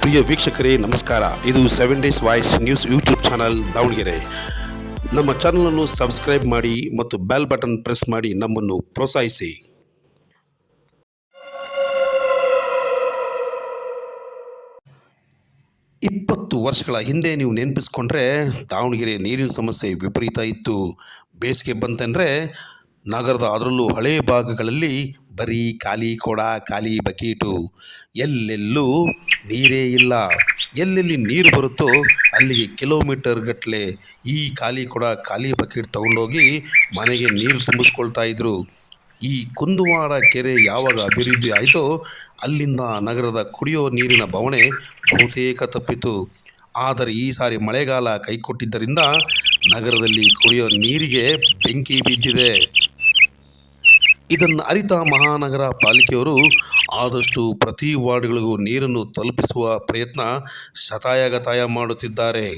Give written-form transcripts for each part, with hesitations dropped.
ಪ್ರಿಯ ವೀಕ್ಷಕರೇ ನಮಸ್ಕಾರ. ಇದು 7 days voice news YouTube channel Davanagere. ನಮ್ಮ ಚಾನಲನ್ನು ಸಬ್ಸ್ಕ್ರೈಬ್ ಮಾಡಿ ಮತ್ತು ಬೆಲ್ ಬಟನ್ ಪ್ರೆಸ್ ಮಾಡಿ ನಮ್ಮನ್ನು ಪ್ರೋತ್ಸಾಹಿಸಿ. 20 ವರ್ಷಗಳ ಹಿಂದೆ ನೀವು ನೆನಪಿಸ್ಕೊಂಡ್ರೆ ದಾವಣಗೆರೆ ನೀರಿನ ಸಮಸ್ಯೆ ವಿಪರೀತ ಇತ್ತು. ಬೇಸಿಗೆ ಬಂತಂದರೆ ನಗರದ ಅದರಲ್ಲೂ ಹಳೆ ಭಾಗಗಳಲ್ಲಿ ಬರೀ ಖಾಲಿ ಕೊಡ, ಖಾಲಿ ಬಕೀಟು, ಎಲ್ಲೆಲ್ಲೂ ನೀರೇ ಇಲ್ಲ. ಎಲ್ಲೆಲ್ಲಿ ನೀರು ಬರುತ್ತೋ ಅಲ್ಲಿಗೆ ಕಿಲೋಮೀಟರ್ ಗಟ್ಟಲೆ ಈ ಖಾಲಿ ಕೊಡ, ಖಾಲಿ ಬಕೆಟ್ ತಗೊಂಡೋಗಿ ಮನೆಗೆ ನೀರು ತುಂಬಿಸ್ಕೊಳ್ತಾ ಇದ್ರು. ಈ ಕುಂದುವಾಡ ಕೆರೆ ಯಾವಾಗ ಅಭಿವೃದ್ಧಿ ಆಯಿತೋ ಅಲ್ಲಿಂದ ನಗರದ ಕುಡಿಯೋ ನೀರಿನ ಬವಣೆ ಬಹುತೇಕ ತಪ್ಪಿತು. ಆದರೆ ಈ ಸಾರಿ ಮಳೆಗಾಲ ಕೈಕೊಟ್ಟಿದ್ದರಿಂದ ನಗರದಲ್ಲಿ ಕುಡಿಯೋ ನೀರಿಗೆ ಬೆಂಕಿ ಬಿದ್ದಿದೆ. ಇದನ್ನು ಅರಿತ ಮಹಾನಗರ ಪಾಲಿಕೆಯವರು ಆದಷ್ಟು ಪ್ರತಿ ವಾರ್ಡ್ಗಳಿಗೂ ನೀರನ್ನು ತಲುಪಿಸುವ ಪ್ರಯತ್ನ ಶತಾಯಗತಾಯ ಮಾಡುತ್ತಿದ್ದಾರೆ.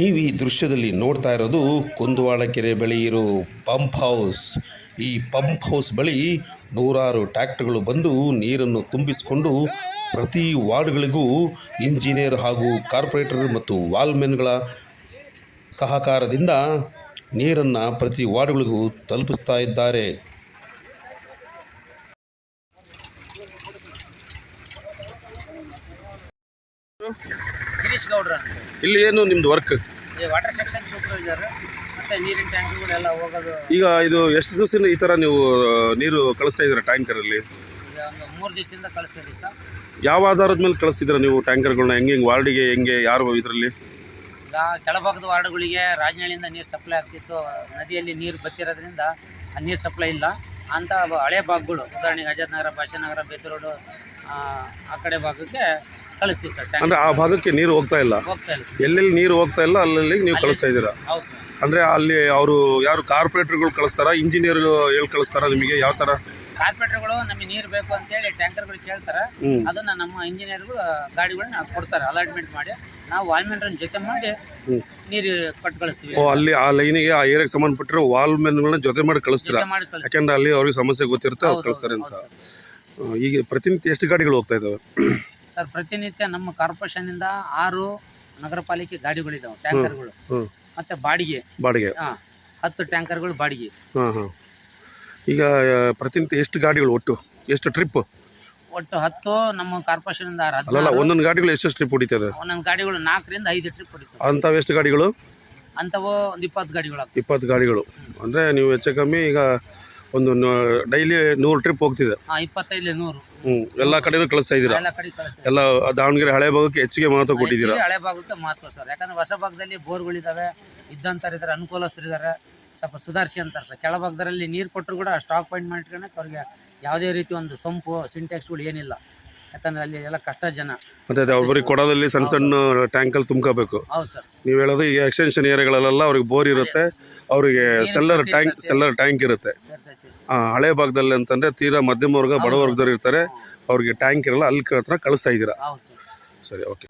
ನೀವು ಈ ದೃಶ್ಯದಲ್ಲಿ ನೋಡ್ತಾ ಇರೋದು ಕುಂದುವಾಡ ಕೆರೆ ಬಳಿ ಇರೋ ಪಂಪ್ ಹೌಸ್. ಈ ಪಂಪ್ ಹೌಸ್ ಬಳಿ ನೂರಾರು ಟ್ರ್ಯಾಕ್ಟರ್ಗಳು ಬಂದು ನೀರನ್ನು ತುಂಬಿಸಿಕೊಂಡು ಪ್ರತಿ ವಾರ್ಡ್ಗಳಿಗೂ ಇಂಜಿನಿಯರ್ ಹಾಗೂ ಕಾರ್ಪೊರೇಟರ್ ಮತ್ತು ವಾಲ್ಮೆನ್ಗಳ ಸಹಕಾರದಿಂದ ನೀರನ್ನು ಪ್ರತಿ ವಾರ್ಡ್ಗಳಿಗೂ ತಲುಪಿಸ್ತಾ ಇದ್ದಾರೆ. ಗಿರೀಶ್ ಗೌಡ್ರ ಇಲ್ಲಿ ಏನು ನಿಮ್ದು ವರ್ಕ್? ವಾಟರ್ ಸೆಕ್ಷನ್ ಸೂಪರ್ವೈಸರ್ ಮತ್ತೆ ನೀರಿನ ಟ್ಯಾಂಕ್ಗಳೆಲ್ಲ ಹೋಗೋದು. ಈಗ ಇದು ಎಷ್ಟು ದಿವಸದಿಂದ ಈ ಥರ ನೀವು ನೀರು ಕಳಿಸ್ತಾ ಇದ್ದೀರಾ ಟ್ಯಾಂಕರಲ್ಲಿ? ಈಗ ಒಂದು 3 ದಿವಸದಿಂದ ಕಳಿಸ್ತೀವಿ ಸರ್. ಯಾವ ಆಧಾರದ ಮೇಲೆ ಕಳಿಸ್ತಿದ್ದೀರಾ ನೀವು ಟ್ಯಾಂಕರ್ಗಳನ್ನ? ಹೆಂಗೆ ವಾರ್ಡಿಗೆ ಹೆಂಗೆ ಯಾರು ಇದರಲ್ಲಿ? ಈಗ ಕೆಳಭಾಗದ ವಾರ್ಡ್ಗಳಿಗೆ ರಾಜನಹಳ್ಳಿಯಿಂದ ನೀರು ಸಪ್ಲೈ ಆಗ್ತಿತ್ತು. ನದಿಯಲ್ಲಿ ನೀರು ಬತ್ತಿರೋದ್ರಿಂದ ಆ ನೀರು ಸಪ್ಲೈ ಇಲ್ಲ ಅಂತ ಹಳೆ ಭಾಗಗಳು, ಉದಾಹರಣೆಗೆ ಅಜಾದ್ ನಗರ, ಭಾಷಾನಗರ, ಬೇತರೋಡು ಆ ಕಡೆ ಭಾಗಕ್ಕೆ ಕಳಿಸ್ತೀವಿ ಸರ್. ಅಂದರೆ ಆ ಭಾಗಕ್ಕೆ ನೀರು ಹೋಗ್ತಾ ಇಲ್ಲ? ಹೋಗ್ತಾ ಇಲ್ಲ. ಎಲ್ಲೆಲ್ಲಿ ನೀರು ಹೋಗ್ತಾ ಇಲ್ಲ ಅಲ್ಲಲ್ಲಿ ನೀವು ಕಳಿಸ್ತಾ ಇದ್ದೀರಾ? ಹೌದು ಸರ್. ಅಂದರೆ ಅಲ್ಲಿ ಅವರು ಯಾರು ಕಾರ್ಪೊರೇಟರ್ಗಳು ಕಳಿಸ್ತಾರಾ, ಇಂಜಿನಿಯರ್ ಹೇಳಿ ಕಳಿಸ್ತಾರಾ ನಿಮಗೆ? ಯಾವ ಥರ? ಕಾರ್ಪೊರೇಟರ್ಗಳು ನಮಗೆ ನೀರು ಬೇಕು ಅಂತೇಳಿ ಟ್ಯಾಂಕರ್ಗಳು ಕೇಳ್ತಾರೆ. ಅದನ್ನು ನಮ್ಮ ಇಂಜಿನಿಯರ್ಗಳು ಗಾಡಿಗಳನ್ನ ಕೊಡ್ತಾರೆ ಅಲಾಟ್ಮೆಂಟ್ ಮಾಡಿ. ನಾವು ವಾಲ್ಮೆನ್ ಜೊತೆ ಮಾಡಿ ನೀರು ಕೊಟ್ಟು ಕಳಿಸ್ತೀವಿ. ಅಲ್ಲಿ ಆ ಲೈನಿಗೆ ಆ ಏರಿಯಾಗೆ ಸಂಬಂಧಪಟ್ಟಿರೋ ವಾಲ್ಮೆನ್ಗಳನ್ನ ಜೊತೆ ಮಾಡಿ ಕಳಿಸ್ತೀರಾ? ಯಾಕೆಂದ್ರೆ ಅಲ್ಲಿ ಅವ್ರಿಗೆ ಸಮಸ್ಯೆ ಗೊತ್ತಿರುತ್ತೆ, ಅವ್ರು ಕಳಿಸ್ತಾರೆ ಅಂತ. ಈಗ ಪ್ರತಿನಿತ್ಯ ಎಷ್ಟು ಗಾಡಿಗಳು ಹೋಗ್ತಾ ಇದ್ದಾವೆ ಸರ್? ಪ್ರತಿನಿತ್ಯ ನಮ್ಮ ಕಾರ್ಪೊರೇಷನ್ನಿಂದ 6 ನಗರ ಪಾಲಿಕೆ ಗಾಡಿಗಳಿದಾವೆ, ಟ್ಯಾಂಕರ್ಗಳು. ಮತ್ತೆ ಬಾಡಿಗೆ 10 ಟ್ಯಾಂಕರ್ಗಳು ಬಾಡಿಗೆ. ಈಗ ಪ್ರತಿನಿತ್ಯ ಎಷ್ಟು ಗಾಡಿಗಳು, ಎಷ್ಟು ಟ್ರಿಪ್? ಒಟ್ಟು 10 ನಮ್ಮ ಕಾರ್ಪೊರೇಷನ್. ಅಲ್ಲ, ಒಂದೊಂದು ಗಾಡಿಗಳು ಎಷ್ಟು ಟ್ರಿಪ್ ಹೊಡಿತದೆ? ಒಂದೊಂದು ಗಾಡಿಗಳು 4 ರಿಂದ 5 ಟ್ರಿಪ್ ಹೊಡಿತವೆ. ಅಂಥವು ಎಷ್ಟು ಗಾಡಿಗಳು? ಅಂಥವು ಒಂದು 20 ಗಾಡಿಗಳು. 20 ಗಾಡಿಗಳು ಅಂದರೆ ನೀವು ಹೆಚ್ಚು ಕಮ್ಮಿ ಈಗ ಒಂದು ಡೈಲಿ 100 ಟ್ರಿಪ್ ಹೋಗ್ತಿದೆ. 25 100 ಎಲ್ಲ ಕಡೆನೂ ಕಳಿಸ್ತಾ ಇದ್ದೀರಾ? ಎಲ್ಲ ದಾವಣಗೆರೆ ಹಳೆ ಭಾಗಕ್ಕೆ ಹೆಚ್ಚಿಗೆ ಮಹತ್ವ ಕೊಟ್ಟಿದ್ದೀರಾ? ಹಳೆ ಭಾಗಕ್ಕೆ ಮಹತ್ವ ಸರ್. ಯಾಕಂದ್ರೆ ಹೊಸ ಭಾಗದಲ್ಲಿ ಬೋರ್ಗಳಿದ್ದಾವೆ, ಇದ್ದಂಥವ್ರಿದ್ದಾರೆ, ಅನುಕೂಲಸ್ಥರಿದ್ದಾರೆ, ಸ್ವಲ್ಪ ಸುಧಾರಿಸಿ ಅಂತಾರೆ ಸರ್. ಕೆಳಭಾಗದಲ್ಲಿ ನೀರು ಕೊಟ್ಟರು ಕೂಡ ಸ್ಟಾಕ್ ಪಾಯಿಂಟ್ ಮಾಡಿಟ್ಕೊಳಕ್ಕೆ ಅವ್ರಿಗೆ ಯಾವುದೇ ರೀತಿ ಒಂದು ಸಂಪು ಸಿಂಟೆಕ್ಸ್ಗಳು ಏನಿಲ್ಲ. ಯಾಕಂದ್ರೆ ಅಲ್ಲಿ ಎಲ್ಲ ಕಷ್ಟ ಜನ. ಮತ್ತೆ ಅವ್ರಿಗೆ ಕೊಡೋದಲ್ಲಿ ಸಣ್ಣ ಸಣ್ಣ ಟ್ಯಾಂಕಲ್ಲಿ ತುಂಬ್ಕೋಬೇಕು. ಹೌದು ಸರ್. ನೀವು ಹೇಳೋದು ಈಗ ಎಕ್ಸ್ಟೆನ್ಷನ್ ಏರಿಯಾಗಳಲ್ಲೆಲ್ಲ ಅವ್ರಿಗೆ ಬೋರ್ ಇರುತ್ತೆ, ಅವರಿಗೆ ಸೆಲ್ಲರ್ ಟ್ಯಾಂಕ್ ಇರುತ್ತೆ. ಹಳೆ ಭಾಗದಲ್ಲಿ ಅಂತಂದ್ರೆ ತೀರಾ ಮಧ್ಯಮ ವರ್ಗ, ಬಡ ವರ್ಗದವ್ರು ಇರ್ತಾರೆ, ಅವ್ರಿಗೆ ಟ್ಯಾಂಕ್ ಇರಲ್ಲ, ಅಲ್ಲಿ ಹತ್ರ ಕಳಿಸ್ತಾ ಇದ್ದೀರಾ? ಸರಿ, ಓಕೆ.